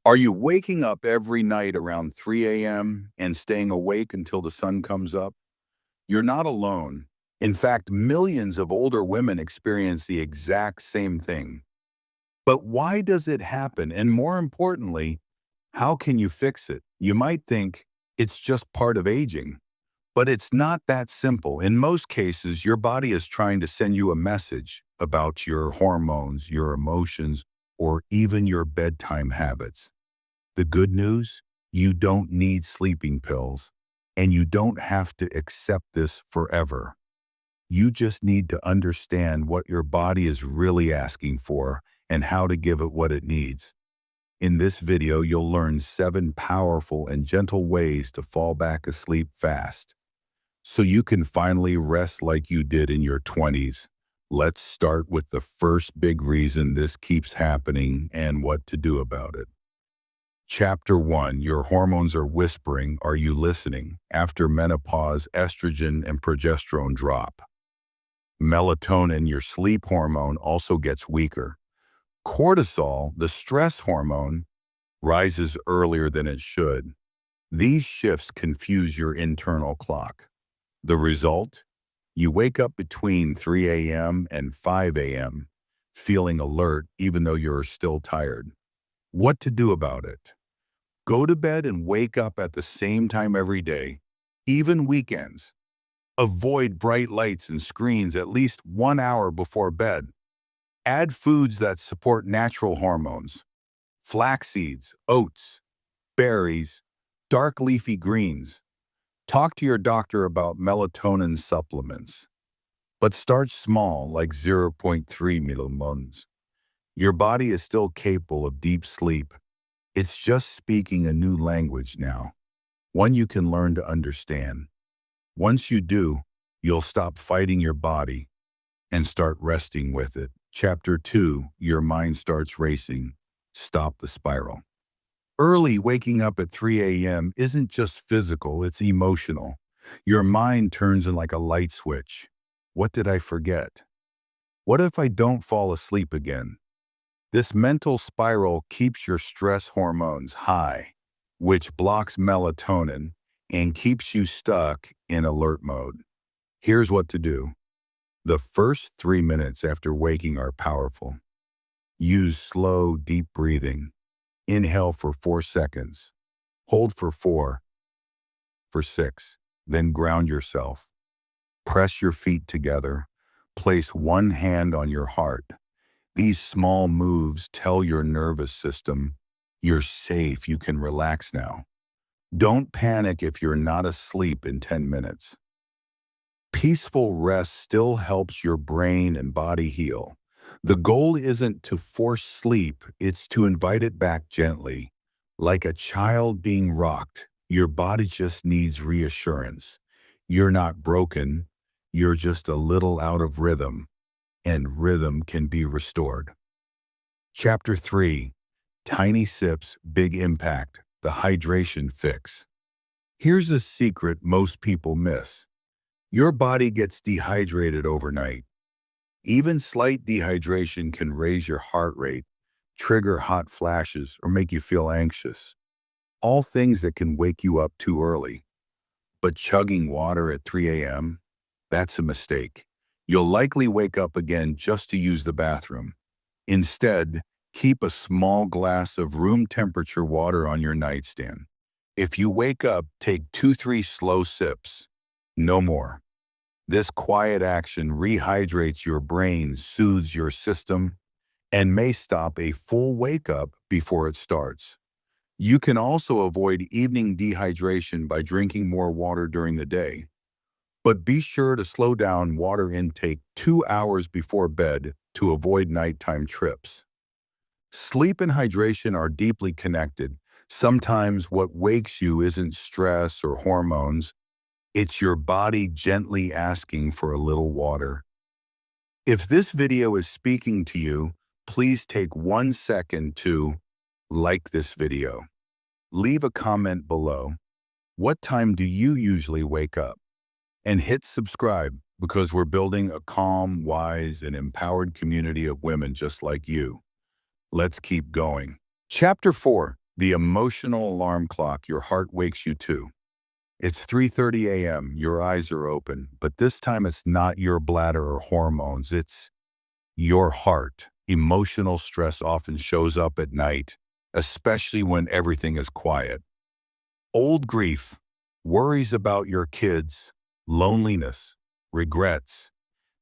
Are you waking up every night around 3 a.m. and staying awake until the sun comes up? You're not alone. In fact, millions of older women experience the exact same thing. But why does it happen? And more importantly, how can you fix it? You might think it's just part of aging, but it's not that simple. In most cases, your body is trying to send you a message about your hormones, your emotions, or even your bedtime habits. The good news? You don't need sleeping pills, and you don't have to accept this forever. You just need to understand what your body is really asking for and how to give it what it needs. In this video, you'll learn 7 powerful and gentle ways to fall back asleep fast, so you can finally rest like you did in your 20s. Let's start with the first big reason this keeps happening and what to do about it. Chapter 1, Your Hormones Are Whispering, Are You Listening? After menopause, estrogen and progesterone drop. Melatonin, your sleep hormone, also gets weaker. Cortisol, the stress hormone, rises earlier than it should. These shifts confuse your internal clock. The result? You wake up between 3 a.m. and 5 a.m., feeling alert even though you're still tired. What to do about it? Go to bed and wake up at the same time every day, even weekends. Avoid bright lights and screens at least 1 hour before bed. Add foods that support natural hormones: flax seeds, oats, berries, dark leafy greens. Talk to your doctor about melatonin supplements, but start small, like zero point 0.3 millimons. Your body is still capable of deep sleep. It's just speaking a new language now, one you can learn to understand. Once you do, you'll stop fighting your body and start resting with it. Chapter 2, Your Mind Starts Racing. Stop the spiral. Early waking up at 3 a.m. isn't just physical, it's emotional. Your mind turns in like a light switch. What did I forget? What if I don't fall asleep again? This mental spiral keeps your stress hormones high, which blocks melatonin and keeps you stuck in alert mode. Here's what to do. The first 3 minutes after waking are powerful. Use slow, deep breathing. Inhale for 4 seconds. Hold for 4, for 6. Then ground yourself. Press your feet together. Place one hand on your heart. These small moves tell your nervous system, you're safe, you can relax now. Don't panic if you're not asleep in 10 minutes. Peaceful rest still helps your brain and body heal. The goal isn't to force sleep, it's to invite it back gently. Like a child being rocked, your body just needs reassurance. You're not broken, you're just a little out of rhythm, and rhythm can be restored. Chapter 3, Tiny Sips, Big Impact, the Hydration Fix. Here's a secret most people miss. Your body gets dehydrated overnight. Even slight dehydration can raise your heart rate, trigger hot flashes, or make you feel anxious. All things that can wake you up too early. But chugging water at 3 a.m., that's a mistake. You'll likely wake up again just to use the bathroom. Instead, keep a small glass of room temperature water on your nightstand. If you wake up, take 2-3 slow sips. No more. This quiet action rehydrates your brain, soothes your system, and may stop a full wake-up before it starts. You can also avoid evening dehydration by drinking more water during the day. But be sure to slow down water intake 2 hours before bed to avoid nighttime trips. Sleep and hydration are deeply connected. Sometimes what wakes you isn't stress or hormones, it's your body gently asking for a little water. If this video is speaking to you, please take 1 second to like this video. Leave a comment below. What time do you usually wake up? And hit subscribe, because we're building a calm, wise, and empowered community of women just like you. Let's keep going. Chapter 4, The emotional alarm clock your heart wakes you to. It's 3:30 a.m., your eyes are open, but this time it's not your bladder or hormones, it's your heart. Emotional stress often shows up at night, especially when everything is quiet. Old grief, worries about your kids, loneliness, regrets,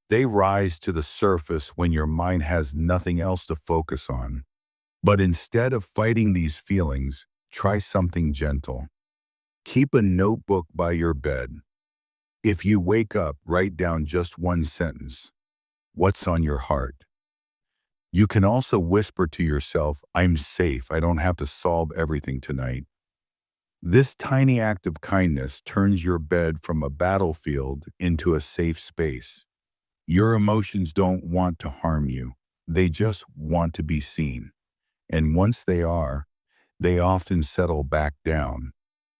they rise to the surface when your mind has nothing else to focus on. But instead of fighting these feelings, try something gentle. Keep a notebook by your bed. If you wake up, write down just one sentence. What's on your heart? You can also whisper to yourself, I'm safe. I don't have to solve everything tonight. This tiny act of kindness turns your bed from a battlefield into a safe space. Your emotions don't want to harm you. They just want to be seen. And once they are, they often settle back down,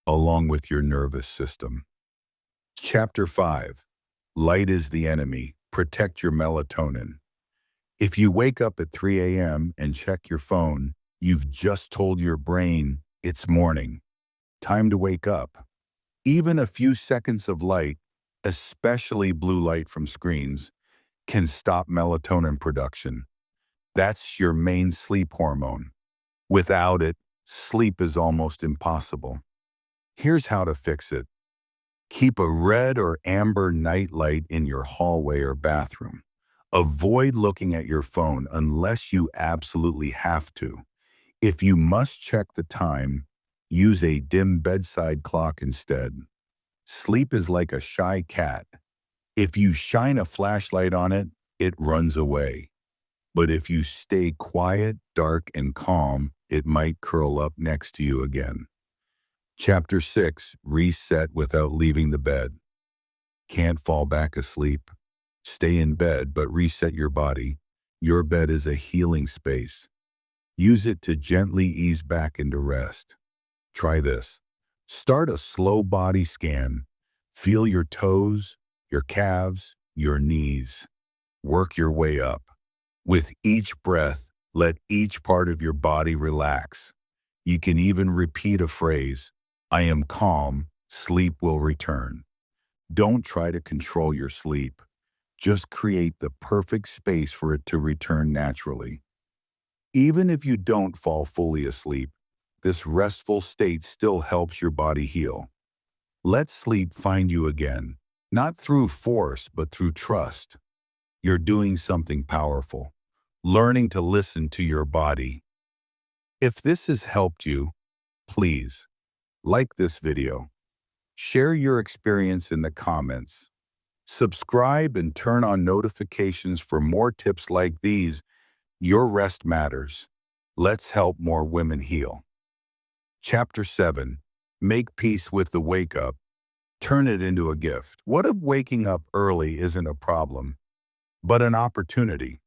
along with your nervous system. Chapter 5. Light is the enemy. Protect your melatonin. If you wake up at 3 a.m. and check your phone, you've just told your brain it's morning. Time to wake up. Even a few seconds of light, especially blue light from screens, can stop melatonin production. That's your main sleep hormone. Without it, sleep is almost impossible. Here's how to fix it. Keep a red or amber night light in your hallway or bathroom. Avoid looking at your phone unless you absolutely have to. If you must check the time, use a dim bedside clock instead. Sleep is like a shy cat. If you shine a flashlight on it, it runs away. But if you stay quiet, dark, and calm, it might curl up next to you again. Chapter 6. Reset without leaving the bed. Can't fall back asleep? Stay in bed, but reset your body. Your bed is a healing space. Use it to gently ease back into rest. Try this. Start a slow body scan. Feel your toes, your calves, your knees. Work your way up. With each breath, let each part of your body relax. You can even repeat a phrase, I am calm, sleep will return. Don't try to control your sleep. Just create the perfect space for it to return naturally. Even if you don't fall fully asleep, this restful state still helps your body heal. Let sleep find you again, not through force, but through trust. You're doing something powerful, learning to listen to your body. If this has helped you, please like this video, share your experience in the comments, subscribe and turn on notifications for more tips like these. Your rest matters. Let's help more women heal. Chapter 7. Make peace with the wake-up. Turn it into a gift. What if waking up early isn't a problem, but an opportunity?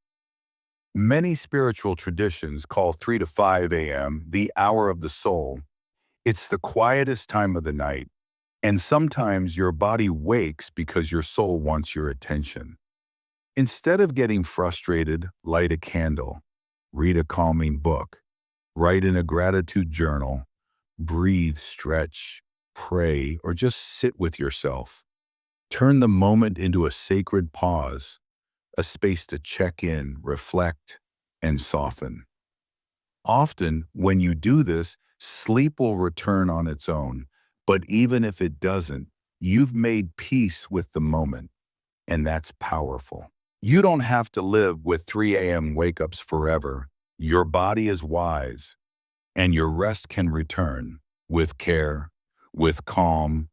Many spiritual traditions call 3 to 5 a.m. the hour of the soul. It's the quietest time of the night, and sometimes your body wakes because your soul wants your attention. Instead of getting frustrated, light a candle, read a calming book, write in a gratitude journal, breathe, stretch, pray, or just sit with yourself. Turn the moment into a sacred pause, a space to check in, reflect, and soften. Often, when you do this, sleep will return on its own. But even if it doesn't, you've made peace with the moment, and that's powerful. You don't have to live with 3 a.m. wake-ups forever. Your body is wise, and your rest can return with care, with calm,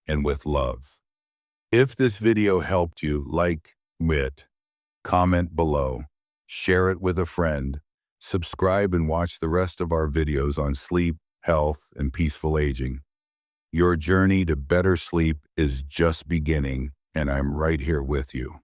and with love. If this video helped you, like it, comment below, share it with a friend, subscribe and watch the rest of our videos on sleep, health, and peaceful aging. Your journey to better sleep is just beginning, and I'm right here with you.